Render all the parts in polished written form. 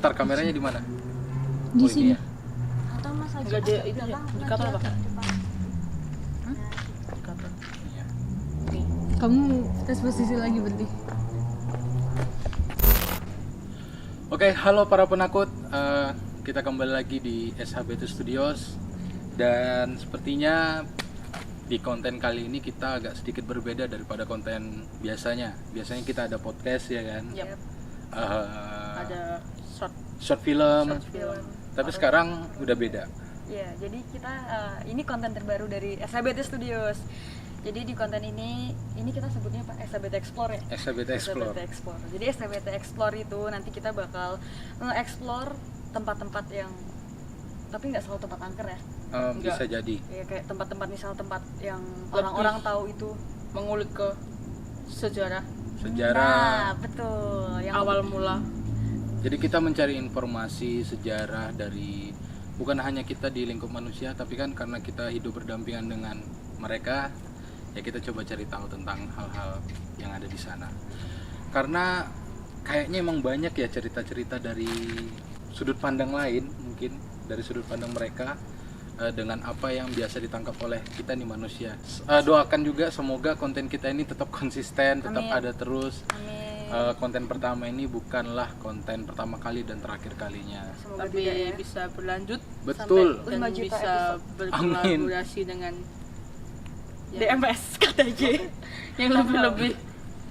start kameranya di mana? Di Oh, sini. ini ya. Atau Mas aja Enggak ada itu ya. Indikator apa? Indikator. Iya. Kamu tes posisi lagi berarti. Oke, halo para penakut. Kita kembali lagi di SHBT Studios. Dan sepertinya di konten kali ini kita agak sedikit berbeda daripada konten biasanya. Biasanya kita ada podcast ya kan. Yap. Ada Short film. short film. Tapi sekarang udah beda. Ya, jadi kita ini konten terbaru dari SHBT Studios. Jadi di konten ini kita sebutnya apa? SHBT Explore ya. SHBT Explore. SHBT Explore. Jadi SHBT Explore itu nanti kita bakal nge-explore tempat-tempat yang tapi nggak selalu tempat angker ya. Bisa jadi. Ya kayak tempat-tempat misal tempat yang Lebih orang-orang tahu itu. Mengulik ke sejarah Sejarah. Nah, betul. Yang awal mula. Jadi kita mencari informasi sejarah dari bukan hanya kita di lingkup manusia, tapi kan karena kita hidup berdampingan dengan mereka, ya kita coba cari tahu tentang hal-hal yang ada di sana. Karena kayaknya emang banyak ya cerita-cerita dari sudut pandang lain, mungkin dari sudut pandang mereka dengan apa yang biasa ditangkap oleh kita nih manusia. Doakan juga semoga konten kita ini tetap konsisten, tetap Amin. ada terus. Amin. Konten pertama ini bukanlah konten pertama kali dan terakhir kalinya. Semoga Tapi tidak ya. bisa berlanjut Betul. Sampai dan 5 juta bisa berkolaborasi dengan DMS kata J. yang lebih-lebih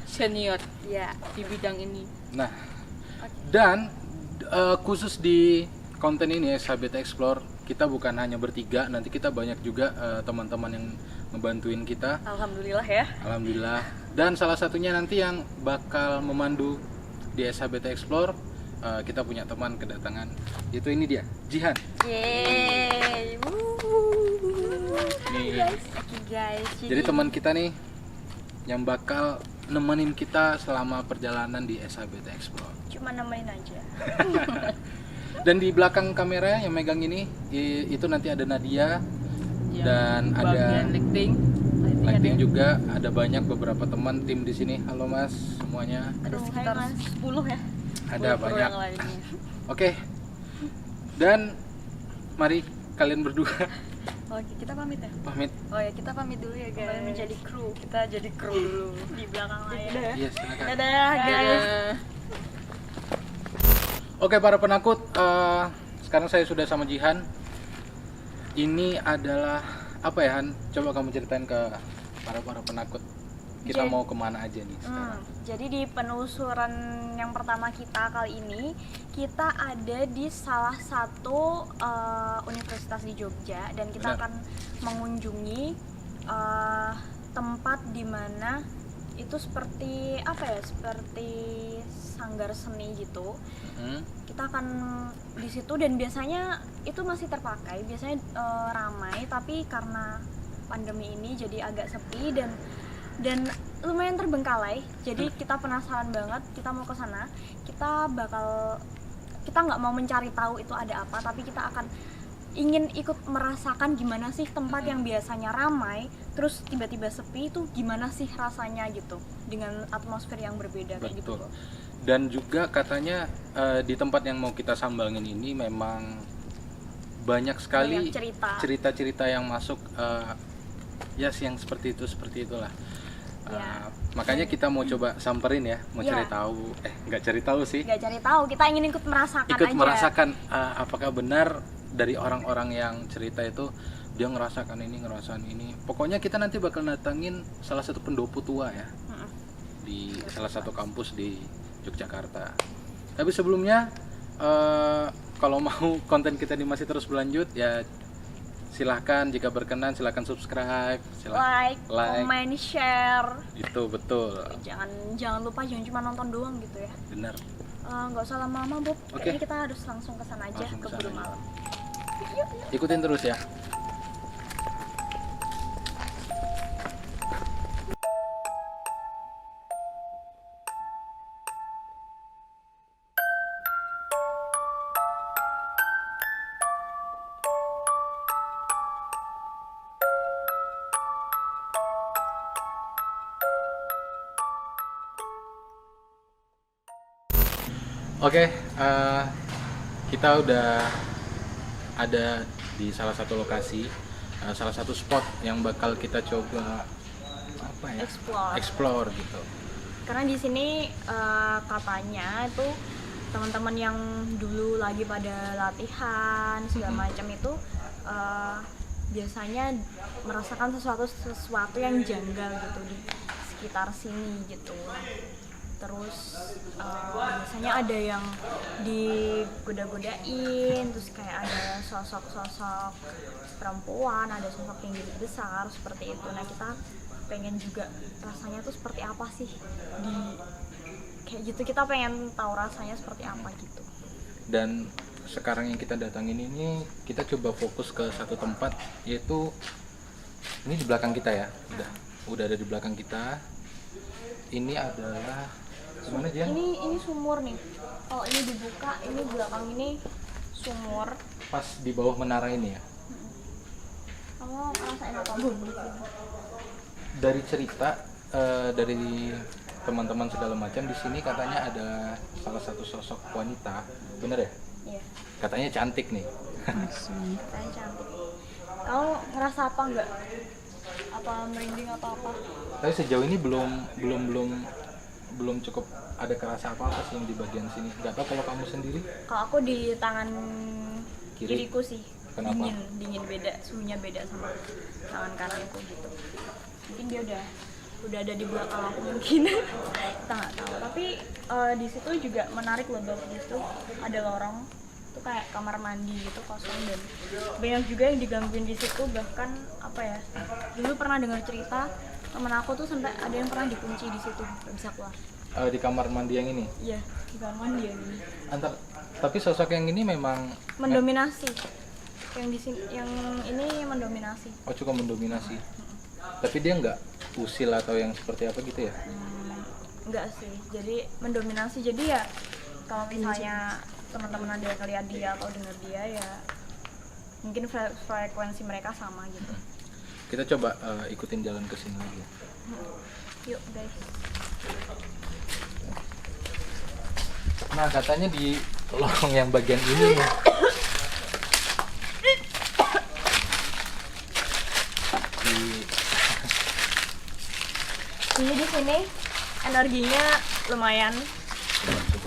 senior Ya. di bidang ini. Nah, dan khusus di konten ini SHBT Explore, kita bukan hanya bertiga, nanti kita banyak juga teman-teman yang ngebantuin kita. Alhamdulillah ya. Alhamdulillah. Dan salah satunya nanti yang bakal memandu di SHBT Explore, kita punya teman kedatangan. Itu ini dia, Jihan. Yeay. Nih. Oke guys. Jadi teman kita nih yang bakal nemenin kita selama perjalanan di SHBT Explore. cuma nemenin aja. Dan di belakang kamera yang megang ini itu nanti ada Nadia dan ada bagian lighting juga, ada banyak beberapa teman tim di sini. Halo Mas semuanya. Ada sekitar 10 ya. Ada 10 banyak. yang lainnya. Oke. Dan mari kalian berdua Oke, kita pamit ya. pamit. Oh ya, kita pamit dulu ya guys. Kembali menjadi kru Kita jadi kru dulu. di belakang layar. Udah ya. Iya, silakan. Dadah guys. Oke para penakut, sekarang saya sudah sama Jihan. Ini adalah apa ya Han? Coba kamu ceritain ke para penakut. Kita Jadi- mau kemana aja nih sekarang? Jadi di penelusuran yang pertama kita kali ini, kita ada di salah satu universitas di Jogja dan kita Benar. akan mengunjungi tempat di mana itu seperti apa ya, seperti sanggar seni gitu. Hmm? Kita akan di situ dan biasanya itu masih terpakai, biasanya ramai, tapi karena pandemi ini jadi agak sepi dan lumayan terbengkalai. Jadi kita penasaran banget, kita mau ke sana. Kita nggak mau mencari tahu itu ada apa, tapi kita akan ingin ikut merasakan gimana sih tempat yang biasanya ramai terus tiba-tiba sepi itu gimana sih rasanya gitu, dengan atmosfer yang berbeda kayak gitu. Betul. Dan juga katanya di tempat yang mau kita sambangin ini memang banyak sekali Banyak cerita. cerita-cerita yang masuk, ya yang seperti itulah. Ya. Makanya kita mau coba samperin ya, mau Ya. cari tahu. Nggak cari tahu sih. Nggak cari tahu, kita ingin ikut merasakan Ikut aja. merasakan apakah benar dari orang-orang yang cerita itu dia ngerasakan ini. Pokoknya kita nanti bakal datangin salah satu pendopo tua ya Mm-mm. di salah satu kampus di Yogyakarta. Tapi sebelumnya kalau mau konten kita ini masih terus berlanjut ya silahkan, jika berkenan silahkan subscribe, like, like. comment, share. Itu betul, Jangan lupa, jangan cuma nonton doang gitu ya. benar. Nggak usah lama-lama, Bob. Oke. Kayaknya kita harus langsung ke sana aja, Langsung ke keburu sana aja. malam. Ikutin terus ya. Oke, kita udah ada di salah satu lokasi, salah satu spot yang bakal kita coba apa ya? Explore gitu. Karena di sini katanya itu teman-teman yang dulu lagi pada latihan segala macam itu biasanya merasakan sesuatu yang janggal gitu di sekitar sini gitu. Terus biasanya ada yang digoda-godain, terus kayak ada sosok-sosok perempuan, ada sosok yang besar seperti itu. Nah, kita pengen juga rasanya tuh seperti apa sih di kayak gitu, kita pengen tahu rasanya seperti apa gitu. Dan sekarang yang kita datangin ini kita coba fokus ke satu tempat, yaitu ini di belakang kita ya, udah ada di belakang kita. Ini adalah gimana Jian? Ini sumur nih. Kalau ini dibuka, ini belakang ini sumur. Pas di bawah menara ini ya. Kamu ngerasain apa Bun? Dari cerita dari teman-teman segala macam, di sini katanya ada salah satu sosok wanita, bener ya? Iya. Katanya cantik nih. Katanya cantik. Kamu ngerasa apa enggak? Apa merinding atau apa? Tapi sejauh ini belum cukup ada kerasa apa-apa sih yang di bagian sini. Gak tau kalau kamu sendiri? Kalau aku di tangan kiriku sih. Kenapa? Dingin beda, suhunya beda sama tangan kananku gitu. Mungkin dia udah ada di belakang aku mungkin. Kita nggak tahu. Tapi di situ juga menarik loh, di situ ada lorong itu kayak kamar mandi gitu kosong, dan banyak juga yang digangguin di situ. Bahkan apa ya, dulu pernah dengar cerita temen aku tuh sampai ada yang pernah dikunci di situ, nggak bisa keluar. Di kamar mandi yang ini? Iya, di kamar mandi yang ini. Tapi sosok yang ini memang Mendominasi. Yang di sini, yang ini mendominasi. Oh, cukup mendominasi. Tapi dia nggak usil atau yang seperti apa gitu ya? Enggak sih, jadi mendominasi. Jadi ya kalau misalnya teman-teman ada yang lihat dia atau dengar dia, ya mungkin frekuensi mereka sama gitu. Kita coba ikutin jalan ke sini lagi. Yuk guys. Nah, katanya di lorong yang bagian ini nih, Jadi di sini energinya lumayan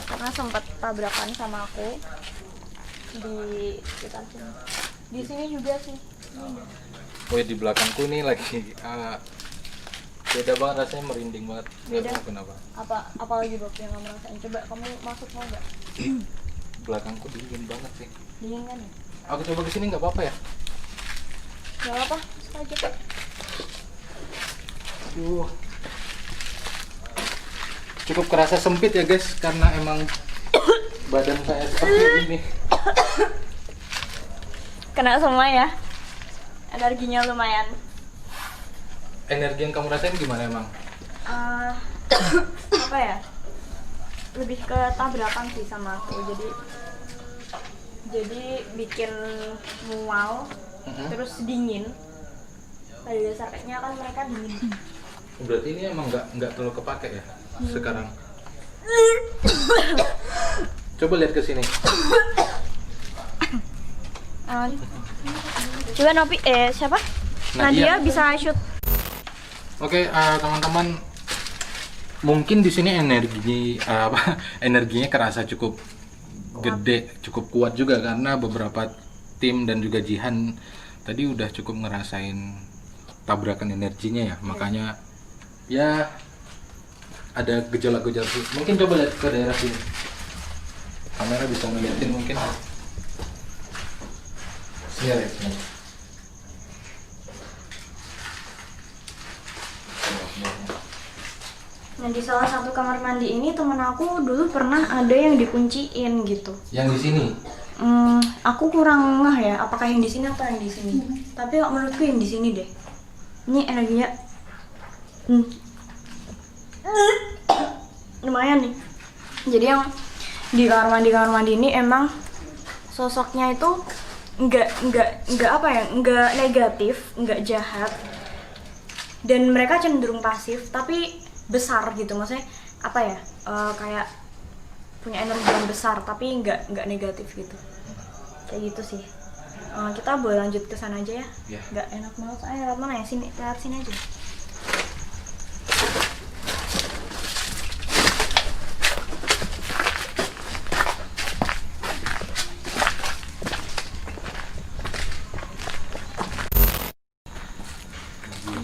karena sempat tabrakan sama aku di sekitar sini. Di sini juga sih. oh di belakangku nih lagi beda banget rasanya, merinding banget. Nggak Beda? tahu kenapa. Apa lagi Bob yang kamu rasain? Coba kamu masuk mau nggak? Belakangku dingin banget sih. Dingin kan ya? Aku coba kesini nggak apa-apa ya? Gak apa, masuk aja. Cukup kerasa sempit ya guys, karena emang badan saya seperti ini. Kena semua ya. Energinya lumayan. Energi yang kamu rasain gimana emang? Apa ya? Lebih ke tabrakan sih sama aku. Jadi bikin mual, terus dingin. Pada dasarnya kan mereka dingin. Berarti ini emang nggak terlalu kepake ya sekarang. Coba lihat ke sini. Coba Nopi, siapa? Nadia bisa shoot. Oke, teman-teman, mungkin di sini energinya kerasa cukup gede, cukup kuat juga, karena beberapa tim dan juga Jihan tadi udah cukup ngerasain tabrakan energinya ya. Makanya ya ada gejolak-gejolak sih. Mungkin coba lihat ke daerah sini. Kamera bisa ngeliatin mungkin. Sini lihat sini. Nah, di salah satu kamar mandi ini temen aku dulu pernah ada yang dikunciin gitu. Yang di sini? Aku kurang ngeh ya, apakah yang di sini atau yang di sini. Tapi menurutku yang di sini deh. Ini energinya lumayan nih. Jadi yang di kamar mandi ini emang sosoknya itu nggak apa ya, nggak negatif, nggak jahat, dan mereka cenderung pasif tapi besar gitu. Maksudnya apa ya, kayak punya energi yang besar tapi nggak negatif gitu. kayak gitu sih. Kita boleh lanjut ke sana aja ya. Iya. Nggak enak banget. Lewat mana ya? Sini, lewat sini aja.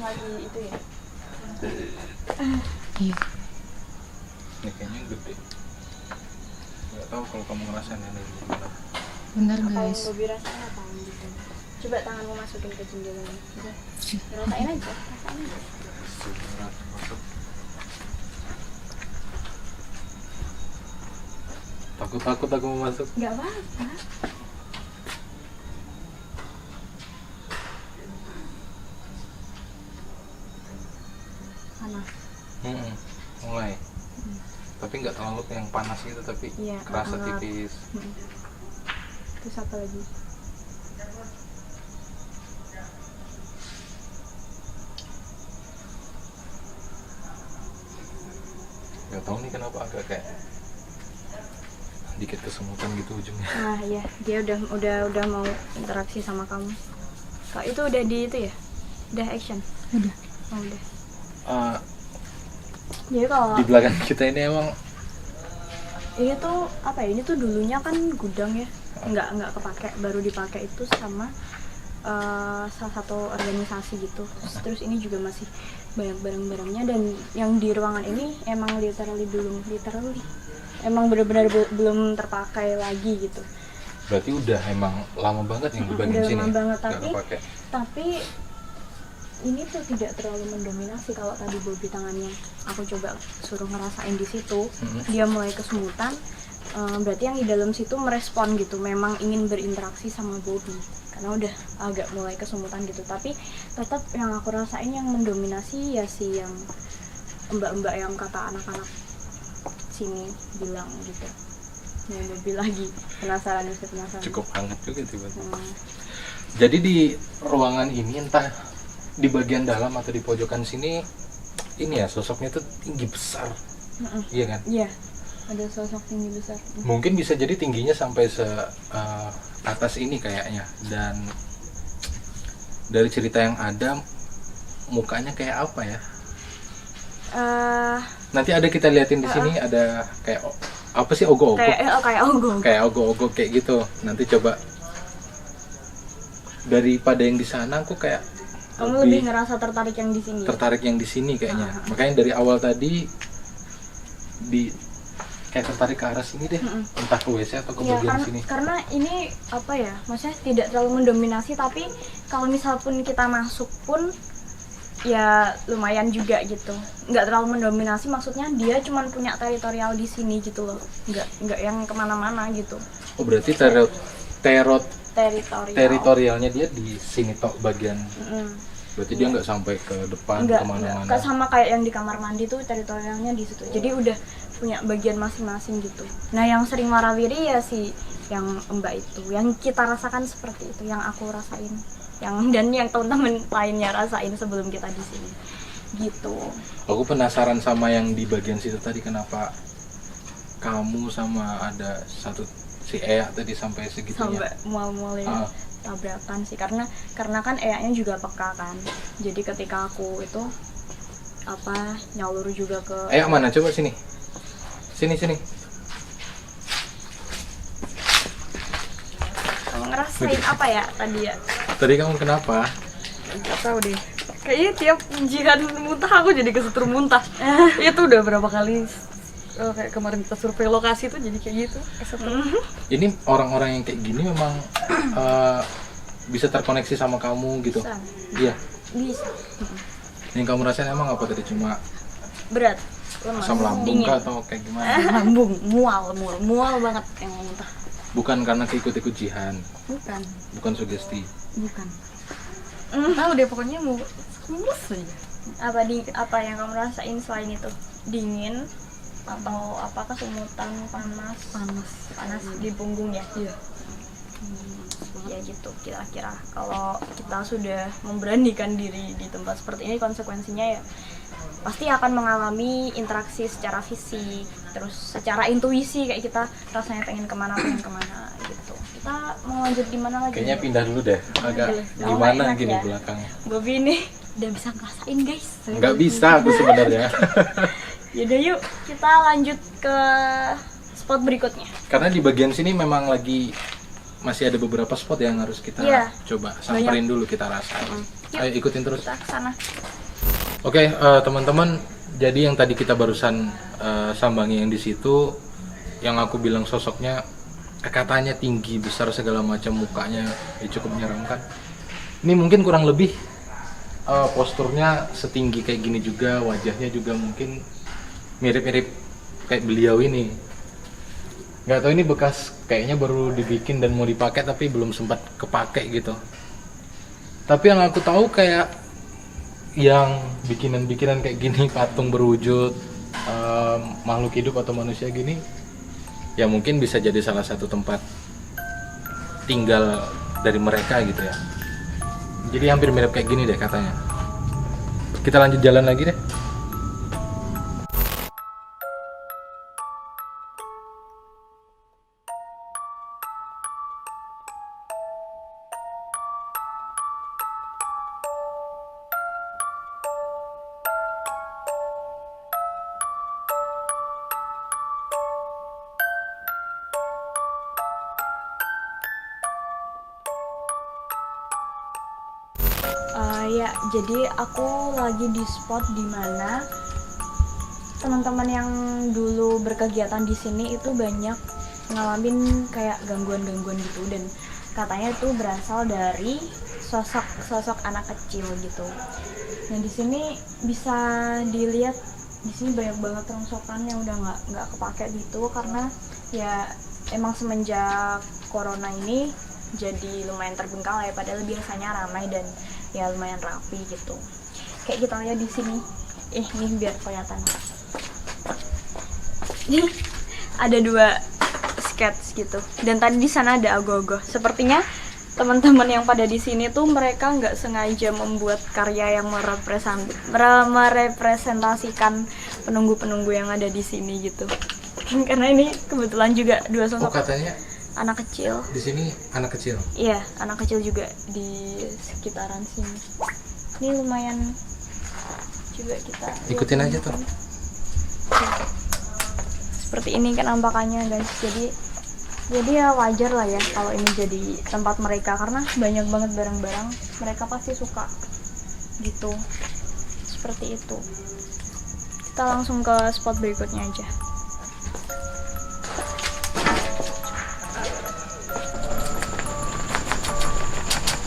Lagi itu ya. Iya. Ini kayaknya gede. Nggak tahu kalau kamu ngerasain ini gimana. Bener Apa yang guys. Bobby rasain apa gitu? Coba tanganmu masukin ke jendela. Rasain aja, rasain aja. Takut aku mau masuk. Nggak apa-apa. Panas. Mulai. Tapi nggak terlalu yang panas gitu, tapi Iya, kerasa hangat. tipis. Terus apa lagi? Nggak tahu nih kenapa agak kayak dikit kesemutan gitu ujungnya. Nah, iya, dia udah mau interaksi sama kamu. Kak, itu udah di itu ya? Udah action. Udah. Oh, udah. Eh, Jadi kalau di belakang kita ini emang ini tuh apa ya? Ini tuh dulunya kan gudang ya. Nggak kepake, baru dipakai itu sama salah satu organisasi gitu. Terus ini juga masih banyak barang-barangnya, dan yang di ruangan ini emang literally emang benar-benar belum terpakai lagi gitu. berarti udah emang lama banget yang di bagian Udah sini. lama banget, Nggak tapi kepake. ini tuh tidak terlalu mendominasi. Kalau tadi Bobby tangannya aku coba suruh ngerasain di situ, dia mulai kesemutan, berarti yang di dalam situ merespon gitu, memang ingin berinteraksi sama Bobby karena udah agak mulai kesemutan gitu. Tapi tetap yang aku rasain yang mendominasi ya si yang mbak-mbak yang kata anak-anak sini bilang gitu. Ya Bobby lagi penasaran. Cukup hangat juga tiba-tiba. Hmm. Jadi di ruangan ini entah di bagian dalam atau di pojokan sini ini ya sosoknya tuh tinggi besar. Iya kan? Iya, ada sosok tinggi besar. Mungkin bisa jadi tingginya sampai atas ini kayaknya, dan dari cerita yang ada mukanya kayak apa ya? Nanti ada kita liatin di sini ada kayak apa sih ogo-ogo? Kayak ogo. Kayak ogo-ogo kayak gitu. Nanti coba daripada yang di sana aku kayak Kamu lebih ngerasa tertarik yang di sini. tertarik yang di sini kayaknya. Makanya dari awal tadi kayak tertarik ke arah sini deh. Entah ke WC atau ke Ya, bagian sini. karena ini apa ya? Maksudnya tidak terlalu mendominasi, tapi kalau misal pun kita masuk pun ya lumayan juga gitu. Nggak terlalu mendominasi, maksudnya dia cuma punya teritorial di sini gitu loh. Nggak yang kemana-mana gitu. Oh berarti teritorialnya dia di sini tok bagian. Berarti dia nggak sampai ke depan Enggak, kemana-mana. sama kayak yang di kamar mandi tuh teritorialnya di situ. Jadi udah punya bagian masing-masing gitu. Nah, yang sering warawiri ya si yang Mbak itu. Yang kita rasakan seperti itu, yang aku rasain. Dan yang teman-teman lainnya rasain sebelum kita di sini. Gitu. Aku penasaran sama yang di bagian situ tadi, kenapa kamu sama ada satu si Ea tadi sampai segitunya. Sampai mual-mualnya tabrakan sih, karena kan Ea-nya juga peka kan. Jadi ketika aku itu nyalur juga ke Ea mana? Coba sini. Sini. Kamu ngerasain apa ya tadi ya? Tadi kamu kenapa? Nggak tahu deh. Kayaknya tiap jihad muntah aku jadi kesetrum muntah. Itu udah berapa kali kayak kemarin kita survei lokasi tuh jadi kayak gitu. Kesetrum. Ini orang-orang yang kayak gini memang bisa terkoneksi sama kamu gitu. Bisa. Iya. Bisa. Yang kamu rasain emang apa tadi? Cuma Berat, lemas, asam lambung dingin. kah atau kayak gimana? Lambung, mual banget yang muntah. Bukan karena keikut-ikut jihan, Bukan. sugesti. Bukan. Tahu deh pokoknya mau mulus aja. Apa yang kamu rasain selain itu? Dingin atau apa, kesemutan, panas di punggung ya? Iya. Ya gitu kira-kira. Kalau kita sudah memberanikan diri di tempat seperti ini, konsekuensinya ya pasti akan mengalami interaksi secara fisik, terus secara intuisi, kayak kita rasanya pengen kemana gitu. kita mau lanjut di mana lagi? Kayaknya pindah dulu deh. Agak Boleh. gimana enak gini ya. belakangnya. Bobby nih udah bisa ngerasain guys. Nggak bisa aku sebenarnya. Yaudah yuk kita lanjut ke spot berikutnya. Karena di bagian sini memang lagi masih ada beberapa spot yang harus kita Iya. coba samperin dulu, kita rasain. Yuk. Ayo ikutin terus. Kita ke sana. Oke, teman-teman, jadi yang tadi kita barusan sambangi yang di situ, yang aku bilang sosoknya katanya tinggi, besar segala macam, mukanya ya cukup menyeramkan. Ini mungkin kurang lebih posturnya setinggi kayak gini juga, wajahnya juga mungkin mirip-mirip kayak beliau ini. Nggak tahu ini bekas kayaknya baru dibikin dan mau dipakai tapi belum sempat kepake gitu. Tapi yang aku tahu kayak yang bikinan-bikinan kayak gini, patung berwujud makhluk hidup atau manusia gini, ya mungkin bisa jadi salah satu tempat tinggal dari mereka gitu ya. Jadi hampir mirip kayak gini deh katanya. Kita lanjut jalan lagi deh. Ya, jadi aku lagi di spot dimana teman-teman yang dulu berkegiatan di sini itu banyak ngalamin kayak gangguan-gangguan gitu, dan katanya itu berasal dari sosok anak kecil gitu. Nah di sini bisa dilihat di sini banyak banget rongsokan yang udah nggak kepake gitu, karena ya emang semenjak corona ini jadi lumayan terbengkalai, padahal biasanya ramai dan ya lumayan rapi gitu. Kayak kita lihat di sini, nih biar kelihatan. Nih ada 2 sketch gitu, dan tadi di sana ada ago-ago. Sepertinya teman-teman yang pada di sini tuh mereka nggak sengaja membuat karya yang merepresentasikan penunggu-penunggu yang ada di sini gitu. Karena ini kebetulan juga 2 Oh, sosok katanya anak kecil. di sini anak kecil. Iya, anak kecil juga di sekitaran sini. Ini lumayan juga kita Ikutin aja tuh. Seperti ini kan nampakannya guys. Jadi ya wajar lah ya kalau ini jadi tempat mereka, karena banyak banget barang-barang, mereka pasti suka gitu. Seperti itu. Kita langsung ke spot berikutnya aja.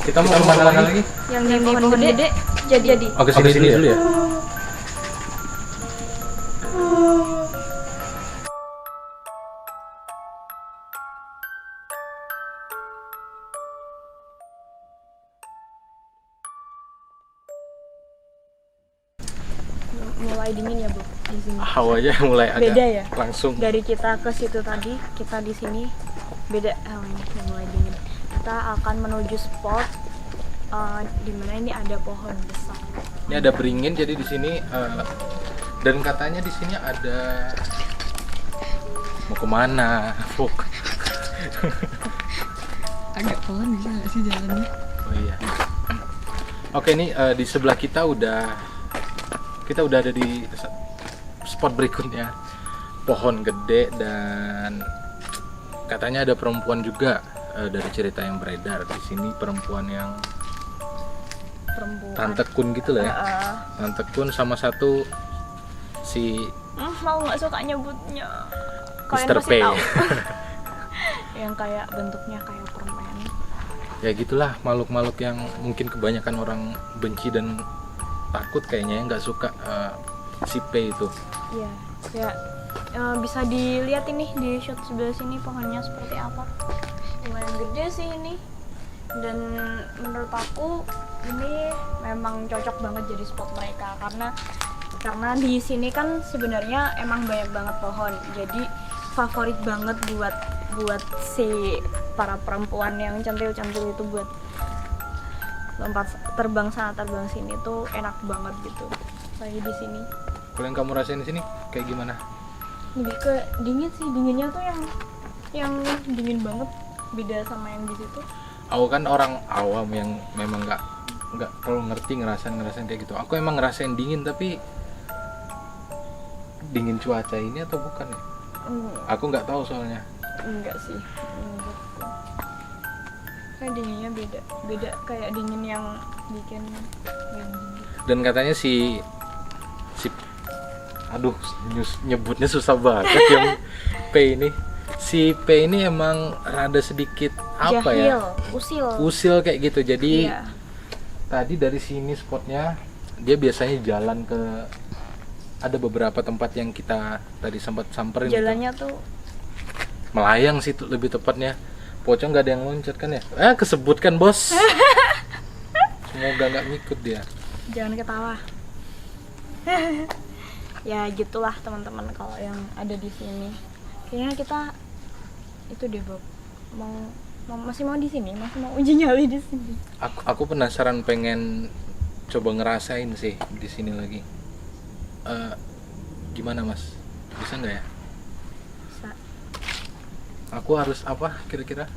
Kita mau kemana lagi? Yang di pohon gede jadi. Oke, sini dulu ya. Mulai dingin ya, Bu, di sini. Hawanya mulai agak Beda ya? langsung. Dari kita ke situ tadi, kita di sini beda hawanya, mulai dingin. Kita akan menuju spot di mana ini ada pohon besar. Ini ada beringin, jadi di sini dan katanya di sini ada mau kemana, Fuk? Agak pelan bisa nggak sih jalannya? Oh iya. Oke, ini di sebelah kita udah ada di spot berikutnya. Pohon gede dan katanya ada perempuan juga, dari cerita yang beredar di sini, perempuan yang Tante Kun gitu lah ya. Tante Kun sama satu si Mau nggak suka nyebutnya. Kalian Mr. pasti P. tahu. Yang kayak bentuknya kayak permen. Ya gitulah, makhluk-makhluk yang mungkin kebanyakan orang benci dan takut kayaknya, nggak suka si P itu. Iya, ya bisa dilihat ini di shot sebelah sini pohonnya seperti apa. Lumayan gede sih ini. Dan menurut aku ini memang cocok banget jadi spot mereka, karena di sini kan sebenarnya emang banyak banget pohon. Jadi favorit banget buat si para perempuan yang centil-centil itu buat lompat terbang sana terbang sini tuh enak banget gitu. Lagi di sini. Kalau yang kamu rasain di sini kayak gimana? Lebih ke dingin sih, dinginnya tuh yang dingin banget beda sama yang di situ? Aku kan orang awam yang memang nggak terlalu ngerti ngerasain kayak gitu. Aku emang ngerasain dingin, tapi dingin cuaca ini atau bukan ya? Aku nggak tahu soalnya. Enggak sih, enggak. Kayak dinginnya beda kayak dingin yang bikin merinding. Dan katanya si aduh nyebutnya susah banget yang P ini. Si P ini emang rada sedikit apa Jahil, ya? Usil kayak gitu. Jadi Iya. tadi dari sini spotnya dia biasanya jalan ke, ada beberapa tempat yang kita tadi sempat samperin. Jalannya tuh Melayang sih lebih tepatnya. Pocong nggak ada yang loncat kan ya? Kesebut kan bos. Semoga nggak ngikut dia. jangan ketawa. Ya gitulah teman-teman kalau yang ada di sini. Kayaknya kita itu deh Bob. Masih mau di sini, masih mau uji nyali di sini. Aku penasaran, pengen coba ngerasain sih di sini lagi. Gimana mas? Bisa nggak ya? Bisa. Aku harus apa kira-kira?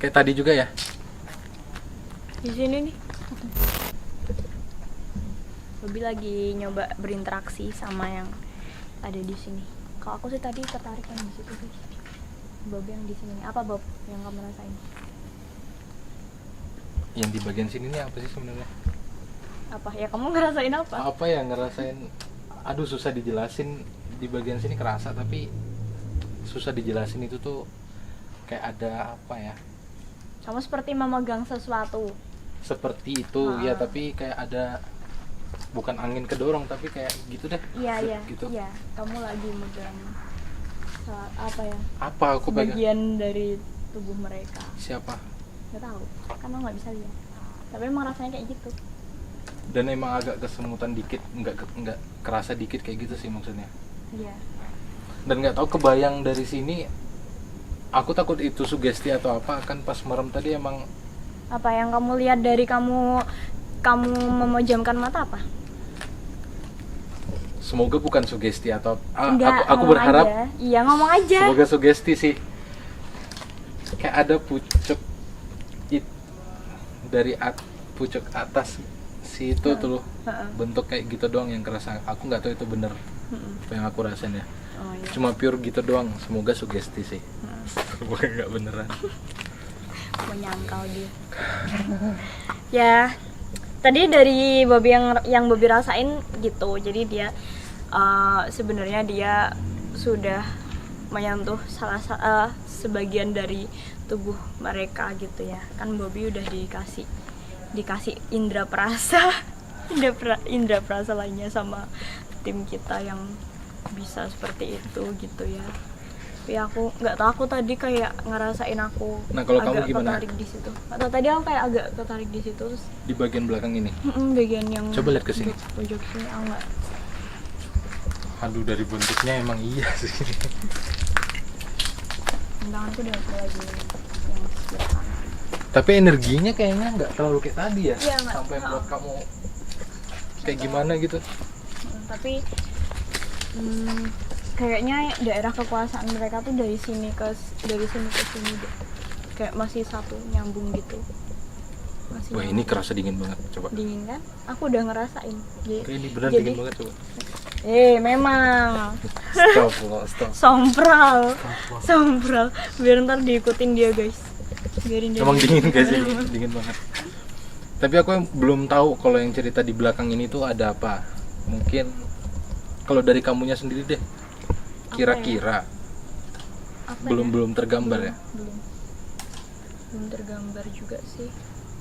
Kayak tadi juga ya? Di sini nih. Bobi lagi nyoba berinteraksi sama yang ada di sini. Kalau aku sih tadi tertarik yang di situ sih. Bob yang di sini. Apa Bob yang kamu rasain? Yang di bagian sini nih apa sih sebenarnya? Apa? Ya kamu ngerasain apa? Apa ya ngerasain? Aduh susah dijelasin. Di bagian sini kerasa tapi susah dijelasin. Itu tuh kayak ada apa ya? Kamu seperti memegang sesuatu. Seperti itu ya, tapi kayak ada, bukan angin kedorong tapi kayak gitu deh. Iya. Gitu. Iya, kamu lagi megang apa ya? Apa aku pegang? Bagian dari tubuh mereka. Siapa? Gak tahu, kan lo nggak bisa lihat. Tapi emang rasanya kayak gitu. Dan emang agak kesemutan dikit, nggak kerasa dikit kayak gitu sih maksudnya. Iya. Dan nggak tahu kebayang dari sini. Aku takut itu sugesti atau apa, kan pas merem tadi emang. Apa yang kamu lihat dari kamu memejamkan mata apa? Semoga bukan sugesti atau Enggak, aku ngomong berharap aja. Iya, ngomong aja. semoga sugesti sih. Kayak ada pucuk dari pucuk atas si itu tuh loh. Bentuk kayak gitu doang yang kerasa. Aku nggak tahu itu bener apa yang aku rasain ya. Oh, iya. Cuma pure gitu doang. Semoga sugesti sih. Semoga nggak beneran. Menyangkal dia. Ya, tadi dari Bobi yang Bobi rasain gitu. Jadi dia sebenarnya dia sudah menyentuh sebagian dari tubuh mereka gitu ya. Kan Bobi udah dikasih indra perasa indra perasa lainnya sama tim kita yang bisa seperti itu gitu ya. Tapi aku nggak tahu, aku tadi kayak ngerasain aku Nah, kalau kamu agak gimana? tertarik di situ. Atau tadi aku kayak agak tertarik di situ terus Di bagian belakang ini. bagian yang Coba lihat ke sini. pojok sini aku nggak. Aduh, dari bentuknya emang iya sih. Tanganku udah lagi yang sebelah kanan. Tapi energinya kayaknya nggak terlalu kayak tadi ya. Iya, nggak. Sampai buat kamu kayak gimana gitu. Tapi kayaknya daerah kekuasaan mereka tuh dari sini ke sini deh. Kayak masih satu nyambung gitu. Masih Wah, ini kerasa dingin banget. Coba. dingin kan? Aku udah ngerasain. Kayak ini beneran jadi- dingin banget coba. Memang Stop. sompral. Biar ntar diikutin dia guys. Biarin dia. Emang dingin guys ini, dingin banget. Tapi aku belum tahu kalau yang cerita di belakang ini tuh ada apa. Mungkin kalau dari kamunya sendiri deh. Kira-kira Apa belum tergambar ya. Belum tergambar juga sih.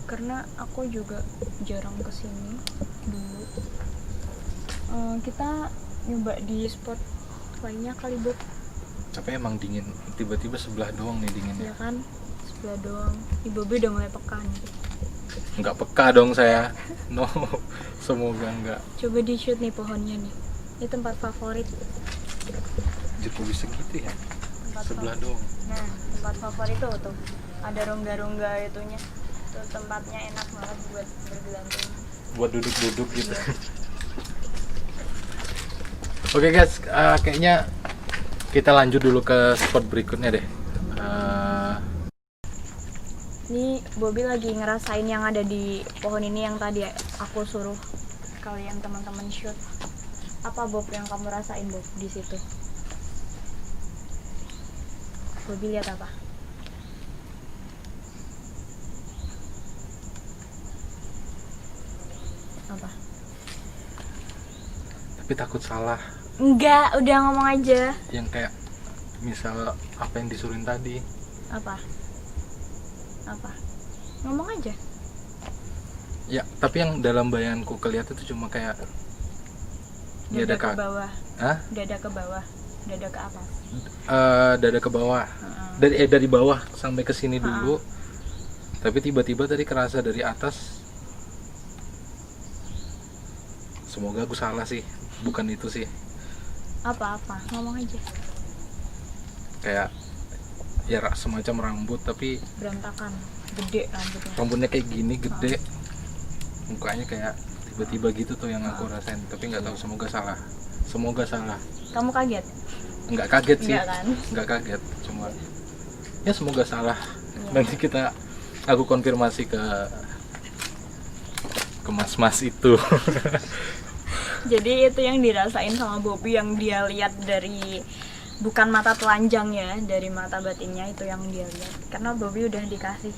Karena aku juga jarang kesini dulu. Kita nyoba di spot lainnya kali Bob. Tapi emang dingin. Tiba-tiba sebelah doang nih dinginnya. Ya kan? Sebelah doang. Ibu udah mulai peka nih. Nggak peka dong saya. No. Semoga nggak. Coba di shoot nih pohonnya nih. Ini tempat favorit. Jadi bisa gitu ya. Tempat Sebelah favorit. doang. Nah, tempat favorit tuh. Ada rongga-rongga itunya. Tuh tempatnya enak banget buat bergelantung. Buat duduk-duduk gitu. Oke guys, kayaknya kita lanjut dulu ke spot berikutnya deh. Ini Bobby lagi ngerasain yang ada di pohon ini yang tadi aku suruh kalian teman-teman shoot. Apa Bob yang kamu rasain Bob di situ? Bobby lihat apa? Apa? Tapi takut salah. Enggak, udah ngomong aja. Yang kayak misal apa yang disuruhin tadi. Apa? Apa? Ngomong aja. Ya, tapi yang dalam bayanganku kelihatan itu cuma kayak dia Dada ada ke bawah. Hah? Dada ke bawah. Dada ke atas. Dada ke bawah. Dari bawah sampai ke sini dulu. Tapi tiba-tiba tadi kerasa dari atas. Semoga aku salah sih, bukan itu sih. Apa-apa? Ngomong aja. Kayak ya semacam rambut tapi Berantakan. Gede rambutnya. rambutnya kayak gini gede. Mukanya kayak tiba-tiba gitu tuh yang aku rasain, tapi nggak tahu, semoga salah. Semoga salah. Kamu kaget? Nggak kaget sih. Enggak kan? Nggak kaget, cuma ya semoga salah. Nanti aku konfirmasi ke mas-mas itu. Jadi itu yang dirasain sama Bobby, yang dia lihat dari bukan mata telanjang ya, dari mata batinnya itu yang dia lihat. Karena Bobby udah dikasih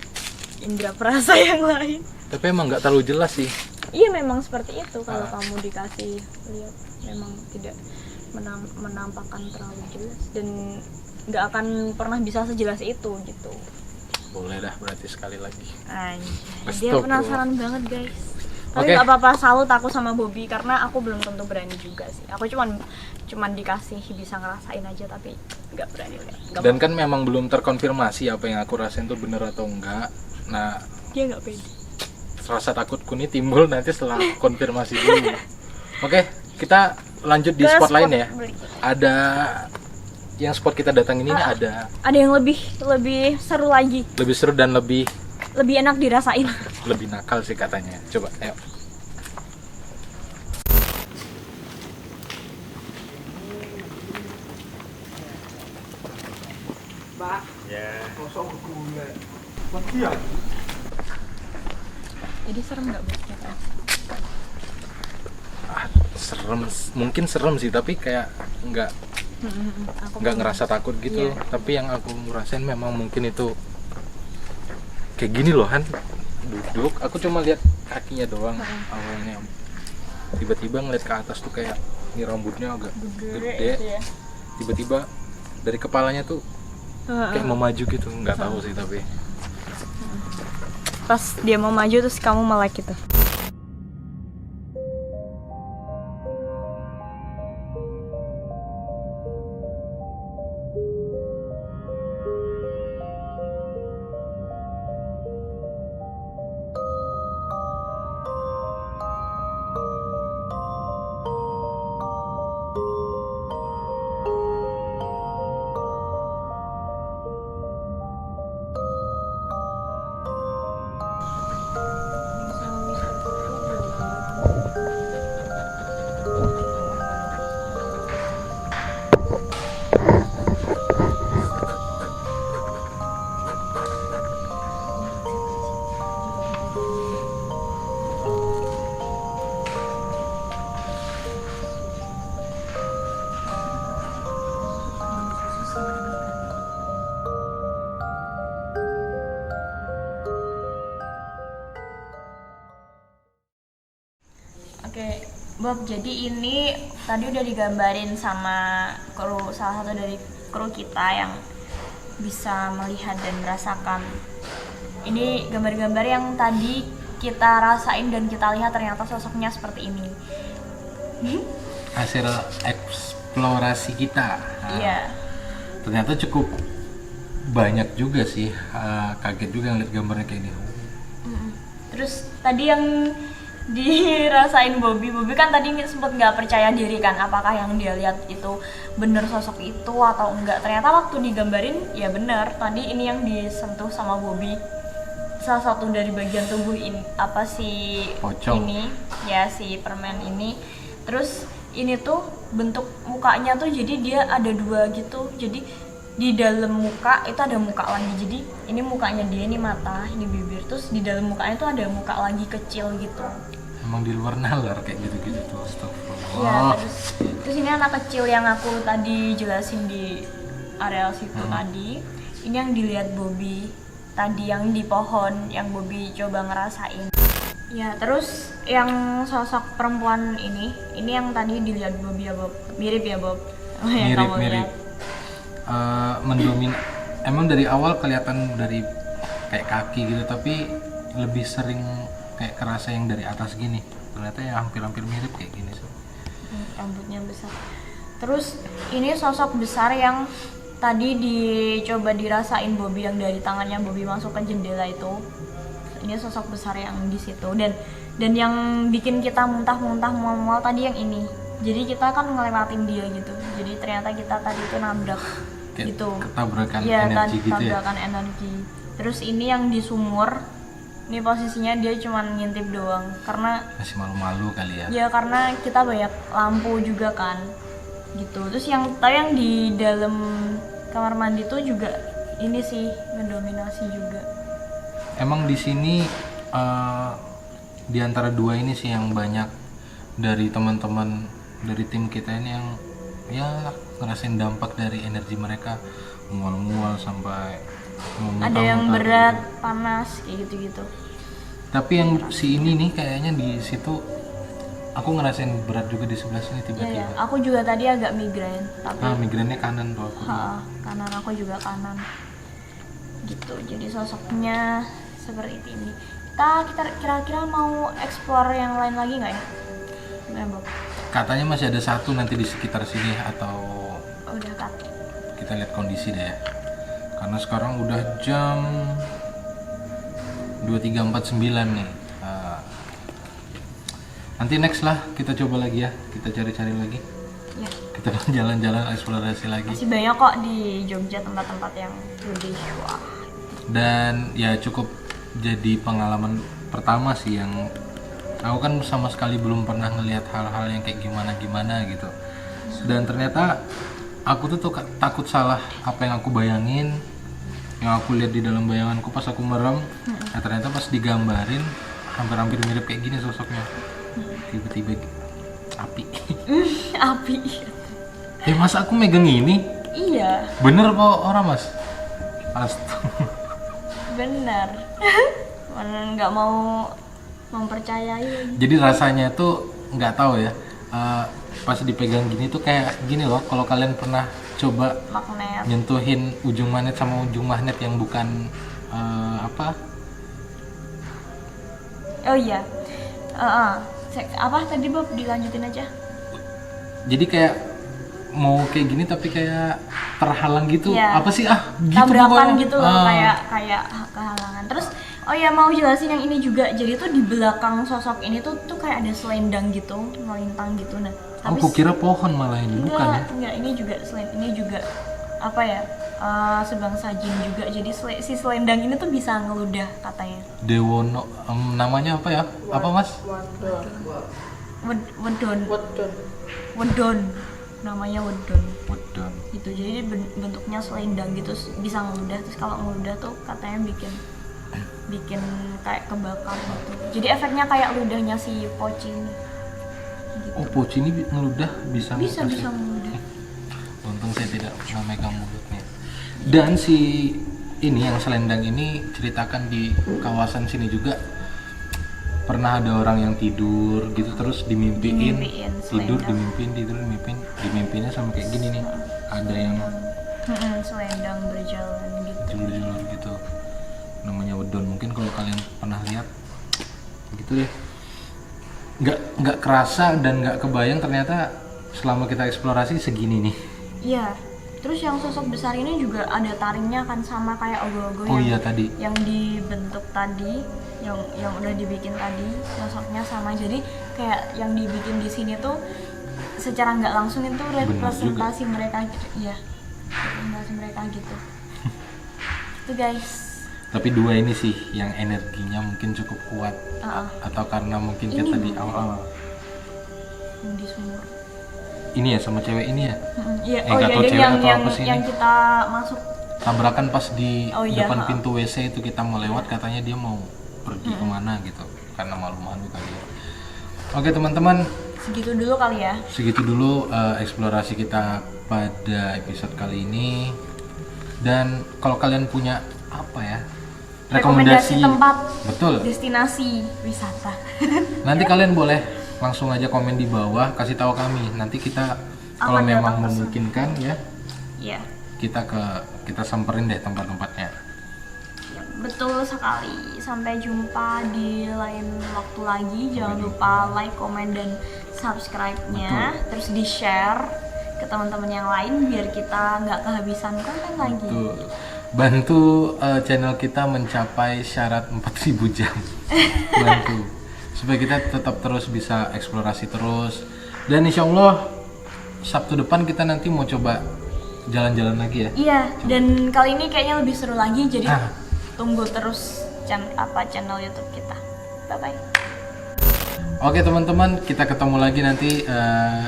indera perasa yang lain. Tapi emang nggak terlalu jelas sih. Iya memang seperti itu kalau kamu dikasih lihat, memang tidak menampakkan terlalu jelas dan nggak akan pernah bisa sejelas itu gitu. Boleh dah berarti sekali lagi. Dia Stop, penasaran banget guys. Tapi Oke. nggak apa-apa, salut aku sama Bobby karena aku belum tentu berani juga sih. Aku cuman dikasih bisa ngerasain aja tapi nggak berani lihat. Nggak Dan mau. kan memang belum terkonfirmasi apa yang aku rasain tuh bener atau enggak. Nah, Dia nggak pede. rasa takutku ini timbul nanti setelah konfirmasi dulu. Oke, kita lanjut di Ke spot lain ya. berikutnya. Ada yang spot kita datang ini ada Ada yang lebih seru lagi, lebih seru dan lebih enak dirasain. lebih nakal sih katanya. Coba, ayo. Jadi serem nggak buat kita? Serem, mungkin serem sih, tapi kayak nggak ngerasa takut gitu. Iya. Tapi yang aku rasain memang mungkin itu kayak gini loh, Han. Duduk, aku cuma lihat kakinya doang awalnya. Tiba-tiba ngeliat ke atas tuh kayak ini rambutnya agak gede. Itu ya. Tiba-tiba dari kepalanya tuh kayak mau maju gitu, nggak tahu sih tapi. Pas dia mau maju terus kamu melek gitu. Oke, Bob, jadi ini tadi udah digambarin sama salah satu dari kru kita yang bisa melihat dan merasakan. Ini gambar-gambar yang tadi kita rasain dan kita lihat ternyata sosoknya seperti ini. Hasil eksplorasi kita. Nah, Iya. ternyata cukup banyak juga sih. Kaget juga ngeliat gambarnya kayak ini. Terus tadi yang dirasain Bobby kan tadi sempat nggak percaya diri kan, apakah yang dia lihat itu bener sosok itu atau enggak. Ternyata waktu digambarin ya bener, tadi ini yang disentuh sama Bobby salah satu dari bagian tubuh ini, apa si Pocong. ini ya, si permen ini. Terus ini tuh bentuk mukanya tuh jadi dia ada dua gitu, jadi di dalam muka itu ada muka lagi. Jadi ini mukanya dia, ini mata, ini bibir, terus di dalam mukanya itu ada muka lagi kecil gitu. Emang di luar nalar kayak gitu-gitu tuh, Iya, astagfirullah. terus ini anak kecil yang aku tadi jelasin di areal situ tadi. Ini yang dilihat Bobby tadi, yang di pohon, yang Bobby coba ngerasain. Ya, terus yang sosok perempuan ini yang tadi dilihat Bobby ya Bob. Mirip ya Bob? Yang kamu Mirip-mirip. lihat. Emang dari awal kelihatan dari kayak kaki gitu, tapi lebih sering kayak kerasa yang dari atas gini. Ternyata ya hampir-hampir mirip kayak gini sih. Rambutnya besar. Terus ini sosok besar yang tadi dicoba dirasain Bobby, yang dari tangannya Bobby masuk ke jendela itu. Ini sosok besar yang di situ, dan yang bikin kita muntah-muntah mual-mual tadi yang ini. Jadi kita kan ngelewatin dia gitu. Jadi ternyata kita tadi itu nabrak Kayak gitu. ketabrakan Iya, energi gitu ya. tabrakan energi. Terus ini yang di sumur. Ini posisinya dia cuman ngintip doang karena Masih malu-malu kali ya. ya karena kita banyak lampu juga kan gitu. Terus yang di dalam kamar mandi tuh juga ini sih ngedominasi juga. Emang di sini di antara dua ini sih yang banyak dari teman-teman dari tim kita ini yang ya ngerasain dampak dari energi mereka, mual-mual sampai Ada yang muntah-muntah berat, gitu. panas kayak gitu-gitu. Tapi yang si ini nih kayaknya di situ aku ngerasain berat juga di sebelah sini Iya tiba-tiba. ya, aku juga tadi agak migrain, tapi Migrainnya kanan tuh aku. kanan aku juga kanan. Gitu. Jadi sosoknya seperti ini. Kita kira-kira mau explore yang lain lagi nggak ya? Gimana, Bob? Katanya masih ada satu nanti di sekitar sini, atau Udah cut. kita lihat kondisi deh ya. Karena sekarang udah jam 23.49 nih. Nanti next lah kita coba lagi ya, kita cari-cari lagi, Ya, kita jalan-jalan eksplorasi lagi. masih banyak kok di Jogja tempat-tempat yang lebih wah. Dan ya cukup jadi pengalaman pertama sih, yang aku kan sama sekali belum pernah ngelihat hal-hal yang kayak gimana gitu. Dan ternyata aku tuh takut salah apa yang aku bayangin, yang aku lihat di dalam bayanganku pas aku merem. Nah ternyata pas digambarin hampir-hampir mirip kayak gini sosoknya. Tiba-tiba api. Api. Mas aku megang ini Iya, bener kok orang mas. Astaga. benar. Mana nggak mau mempercayai. Jadi rasanya tuh nggak tahu ya, pas dipegang gini tuh kayak gini loh. Kalau kalian pernah coba Magnet. nyentuhin ujung magnet sama ujung magnet yang bukan apa? Oh iya. Apa tadi Bob, dilanjutin aja. Jadi kayak mau kayak gini tapi kayak terhalang gitu. Iya. Apa sih gitu Tabrakan pokoknya. gitu loh, kayak kehalangan. Terus oh ya, mau jelasin yang ini juga. Jadi tuh di belakang sosok ini tuh kayak ada selendang gitu, melintang gitu. Nah, Aku kira pohon malah ini, bukan ya? enggak, ini juga ini juga apa ya? Sebangsa jin juga. Jadi si selendang ini tuh bisa ngeludah katanya. Dewono, namanya apa ya? Apa mas? Wedon. Namanya wedon. Wedon. Gitu. Jadi bentuknya selendang gitu, bisa ngeludah. Terus kalau ngeludah tuh katanya bikin kayak kebakar gitu. Jadi efeknya kayak ludahnya si Poci ini. Gitu. Oh poci ini ngeludah bisa Bisa ngeludah. ngeludah. Untung saya tidak memegang mulutnya. Dan si ini yang selendang ini ceritakan di kawasan sini juga pernah ada orang yang tidur gitu terus dimimpiin tidur selendang. dimimpiinnya sama kayak gini nih, ada yang Selendang berjalan gitu. julur-julur gitu, namanya wedon. Mungkin kalau kalian pernah lihat gitu deh, nggak kerasa dan nggak kebayang ternyata selama kita eksplorasi segini nih. Iya. Terus yang sosok besar ini juga ada taringnya kan, sama kayak ogo-ogo Oh yang iya tadi. yang dibentuk tadi, yang udah dibikin tadi, sosoknya sama. Jadi kayak yang dibikin di sini tuh secara nggak langsung itu representasi mereka gitu. Iya. Representasi mereka gitu. Itu guys. Tapi dua ini sih yang energinya mungkin cukup kuat, atau karena mungkin kita Ini di awal yang di sumur. ini ya, sama cewek ini ya. Iya, nggak tahu dan cewek atau apa sih yang ini. kita masuk. Tabrakan pas di Oh, iya, depan ha. pintu WC itu, kita mau lewat katanya dia mau pergi kemana gitu karena malu-malu kali ya. Oke teman-teman, Segitu dulu kali ya. segitu dulu eksplorasi kita pada episode kali ini. Dan kalau kalian punya apa ya, Rekomendasi tempat, betul, destinasi wisata. nanti kalian boleh langsung aja komen di bawah, kasih tahu kami. Nanti kita kalau Akan memang datang ke sana. memungkinkan ya, Iya. kita samperin deh tempat-tempatnya. Ya, betul sekali. Sampai jumpa di lain waktu lagi. Jangan lupa like, komen, dan subscribe-nya. Terus di-share ke teman-teman yang lain biar kita nggak kehabisan konten lagi. Betul. Bantu channel kita mencapai syarat 4.000 jam. Bantu supaya kita tetap terus bisa eksplorasi terus. Dan insya Allah Sabtu depan kita nanti mau coba jalan-jalan lagi ya. Iya, dan kali ini kayaknya lebih seru lagi. Jadi Ah. tunggu terus channel YouTube kita. Bye-bye. Oke teman-teman, kita ketemu lagi nanti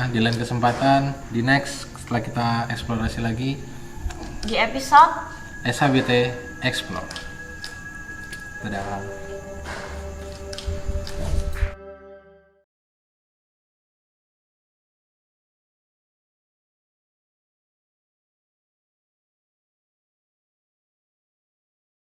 di lain kesempatan, di next setelah kita eksplorasi lagi Di episode SHBT Explore. Dadah.